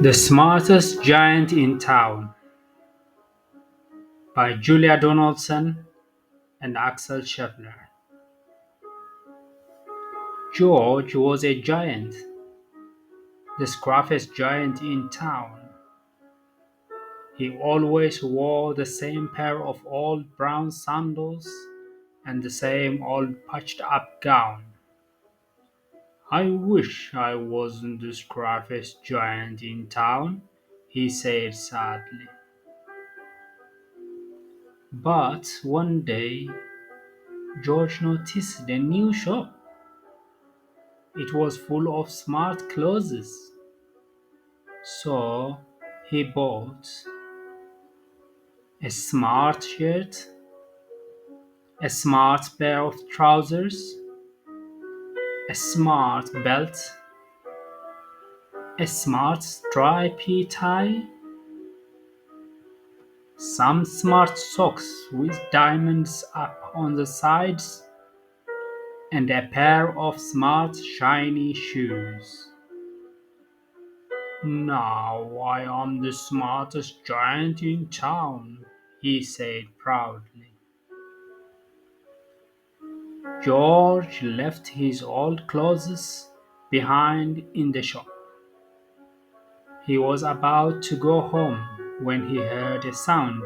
The Smartest Giant in Town by Julia Donaldson and Axel Scheffler. George was a giant, the scruffest giant in town. He always wore the same pair of old brown sandals and the same old patched up gown. "I wish I wasn't the scruffest giant in town," he said sadly. But one day George noticed a new shop. It was full of smart clothes, so he bought a smart shirt, a smart pair of trousers, a smart belt, a smart stripy tie, some smart socks with diamonds up on the sides, and a pair of smart shiny shoes. "Now I am the smartest giant in town," he said proudly. George left his old clothes behind in the shop. He was about to go home when he heard a sound.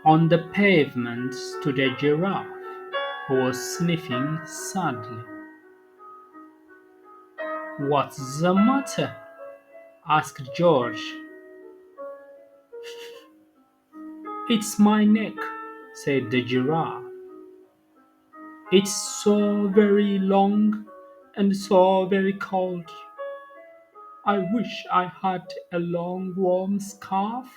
On the pavement stood a giraffe who was sniffing sadly. "What's the matter?" asked George. "It's my neck," said the giraffe. "It's so very long and so very cold. I wish I had a long warm scarf."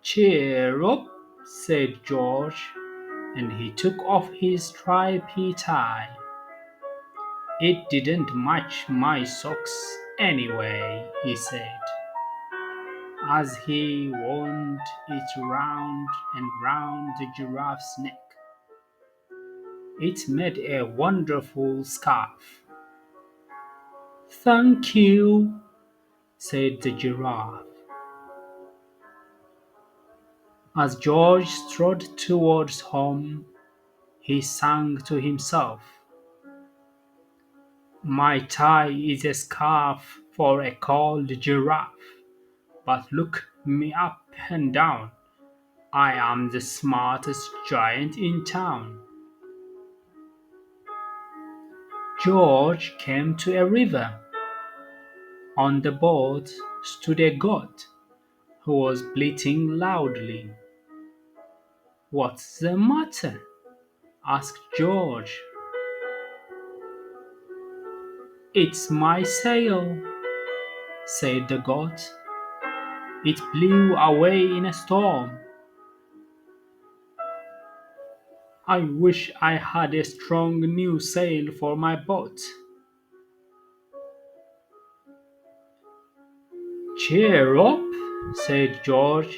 "Cheer up," said George, and he took off his stripy tie. "It didn't match my socks anyway," he said, as he wound it round and round the giraffe's neck. It made a wonderful scarf. "Thank you," said the giraffe. As George strode towards home, he sang to himself, "My tie is a scarf for a cold giraffe, but look me up and down. I am the smartest giant in town." George came to a river. On the boat stood a goat who was bleating loudly. "What's the matter?" asked George. "It's my sail," said the goat. "It blew away in a storm. I wish I had a strong new sail for my boat." "Cheer up," said George,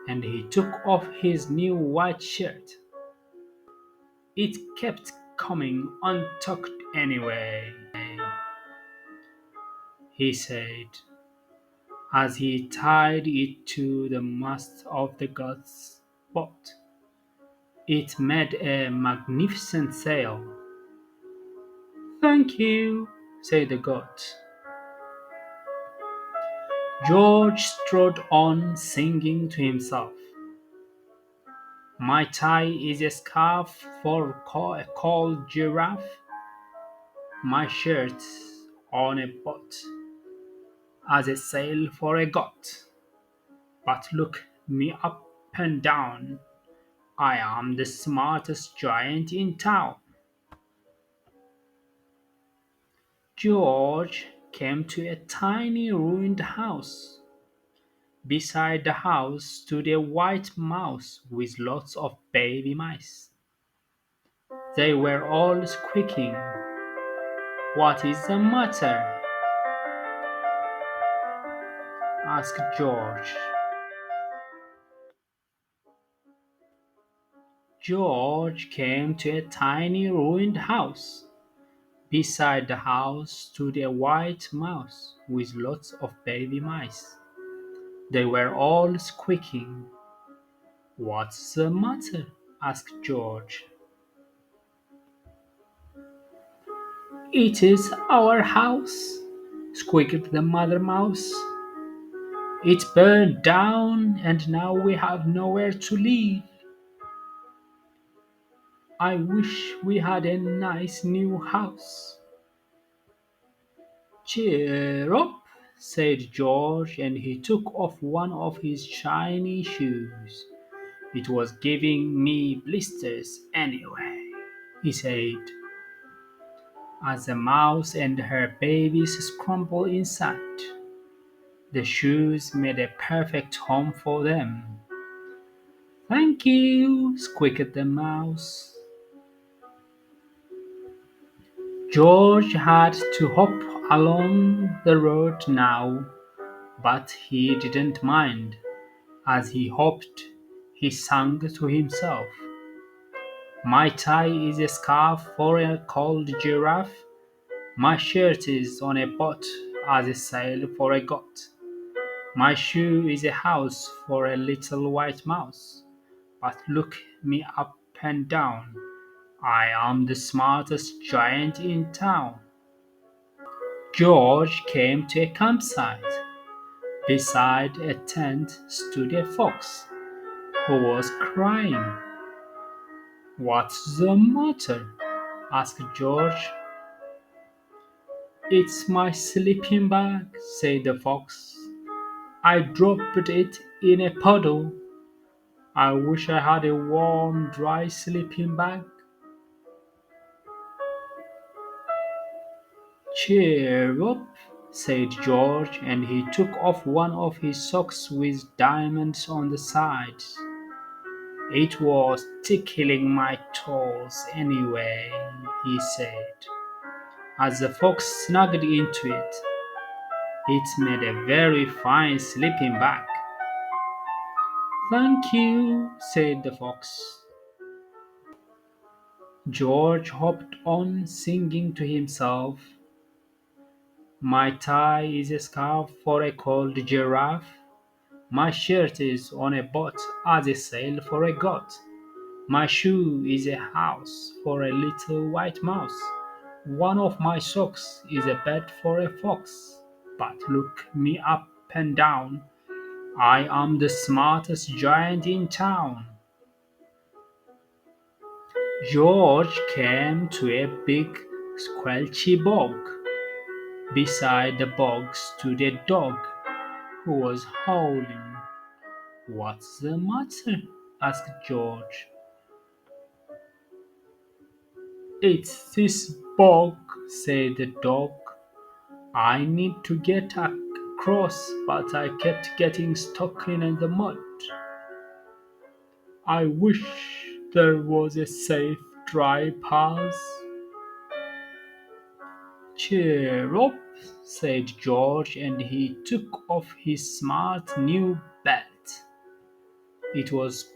and he took off his new white shirt. "It kept coming untucked anyway," he said, as he tied it to the mast of the goat's boat. It made a magnificent sail. "Thank you," said the goat. George strode on, singing to himself, "My tie is a scarf for a cold giraffe, my shirt's on a boat as a sail for a goat. But look me up and down, I am the smartest giant in town." George came to a tiny ruined house. Beside the house stood a white mouse with lots of baby mice. They were all squeaking. "What is the matter?" asked George. George came to a tiny ruined house. Beside the house stood a white mouse with lots of baby mice. They were all squeaking. "What's the matter?" asked George. "It is our house," squeaked the mother mouse. "It burned down and now we have nowhere to live. I wish we had a nice new house." "Cheer up," said George, and he took off one of his shiny shoes. "It was giving me blisters anyway," he said, as the mouse and her babies scrambled inside. The shoes made a perfect home for them. "Thank you," squeaked the mouse. George had to hop along the road now, but he didn't mind. As he hopped, he sang to himself. "My tie is a scarf for a cold giraffe. My shirt is on a boat as a sail for a goat. My shoe is a house for a little white mouse. But look me up and down. I am the smartest giant in town." George came to a campsite. Beside a tent stood a fox, who was crying. "What's the matter?" asked George. "It's my sleeping bag," said the fox. "I dropped it in a puddle. I wish I had a warm, dry sleeping bag." "Cheer up," said George, and he took off one of his socks with diamonds on the sides. "It was tickling my toes anyway," he said. As the fox snuggled into it, it made a very fine sleeping bag. "Thank you," said the fox. George hopped on, singing to himself. "My tie is a scarf for a cold giraffe. My shirt is on a boat as a sail for a goat. My shoe is a house for a little white mouse. One of my socks is a bed for a fox. But look me up and down. I am the smartest giant in town." George came to a big, squelchy bog. Beside the bog stood a dog, who was howling. "What's the matter?" asked George. "It's this bog," said the dog. "I need to get across, but I kept getting stuck in the mud. I wish there was a safe, dry path." "Cheer up," said George, and he took off his smart new belt. "It was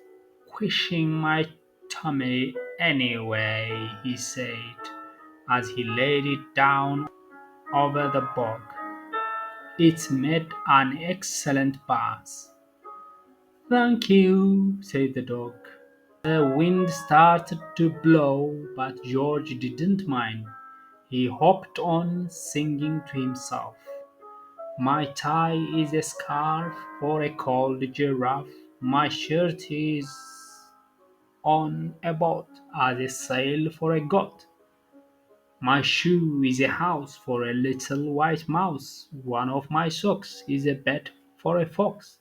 squishing my tummy anyway," he said, as he laid it down over the bog. "It made an excellent bath." "Thank you," said the dog. The wind started to blow, but George didn't mind. He hopped on, singing to himself. "My tie is a scarf for a cold giraffe. My shirt is on a boat as a sail for a goat. My shoe is a house for a little white mouse. One of my socks is a bed for a fox.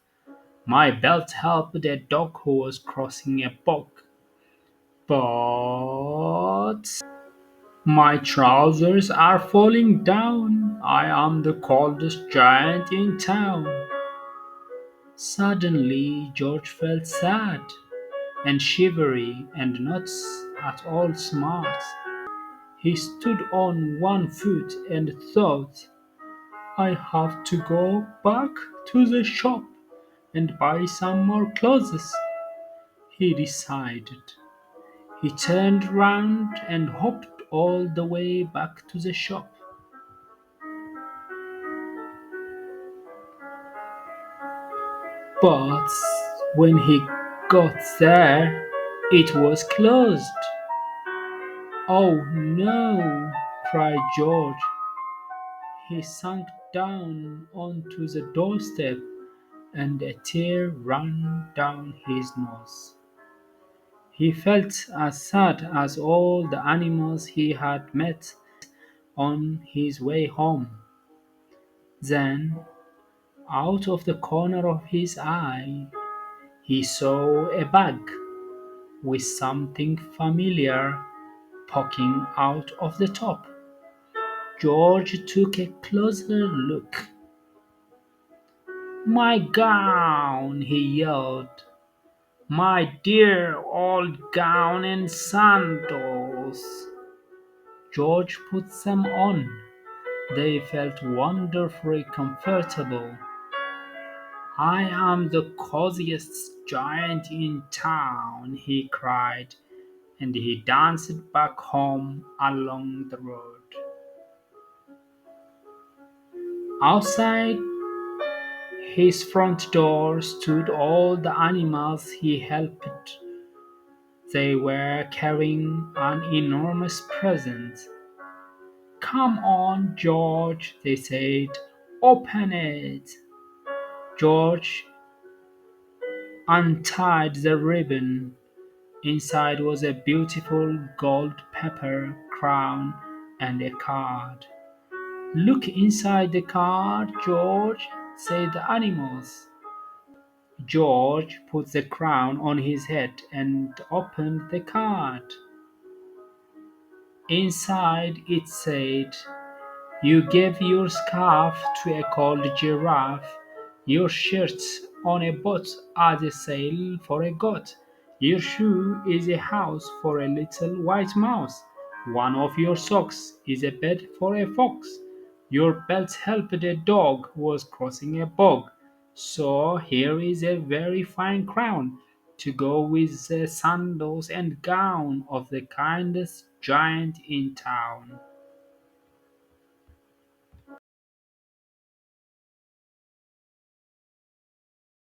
My belt helped a dog who was crossing a bog. But my trousers are falling down. I am the coldest giant in town." Suddenly George felt sad and shivery and not at all smart. He stood on one foot and thought, "I have to go back to the shop and buy some more clothes," he decided. He turned round and hopped all the way back to the shop. But when he got there, it was closed. "Oh no!" cried George. He sank down onto the doorstep, and a tear ran down his nose. He felt as sad as all the animals he had met on his way home. Then, out of the corner of his eye, he saw a bag with something familiar poking out of the top. George took a closer look. "My gown!" he yelled. "My dear old gown and sandals!" George put them on. They felt wonderfully comfortable. "I am the coziest giant in town," he cried, and he danced back home along the road. Outside his front door stood all the animals he helped. They were carrying an enormous present. "Come on, George," they said. "Open it." George untied the ribbon. Inside was a beautiful gold pepper crown and a card. "Look inside the card, George," said the animals. George put the crown on his head and opened the card. Inside it said, "You gave your scarf to a cold giraffe, your shirt on a boat as a sail for a goat, your shoe is a house for a little white mouse, one of your socks is a bed for a fox, your belt helped a dog who was crossing a bog, so here is a very fine crown to go with the sandals and gown of the kindest giant in town."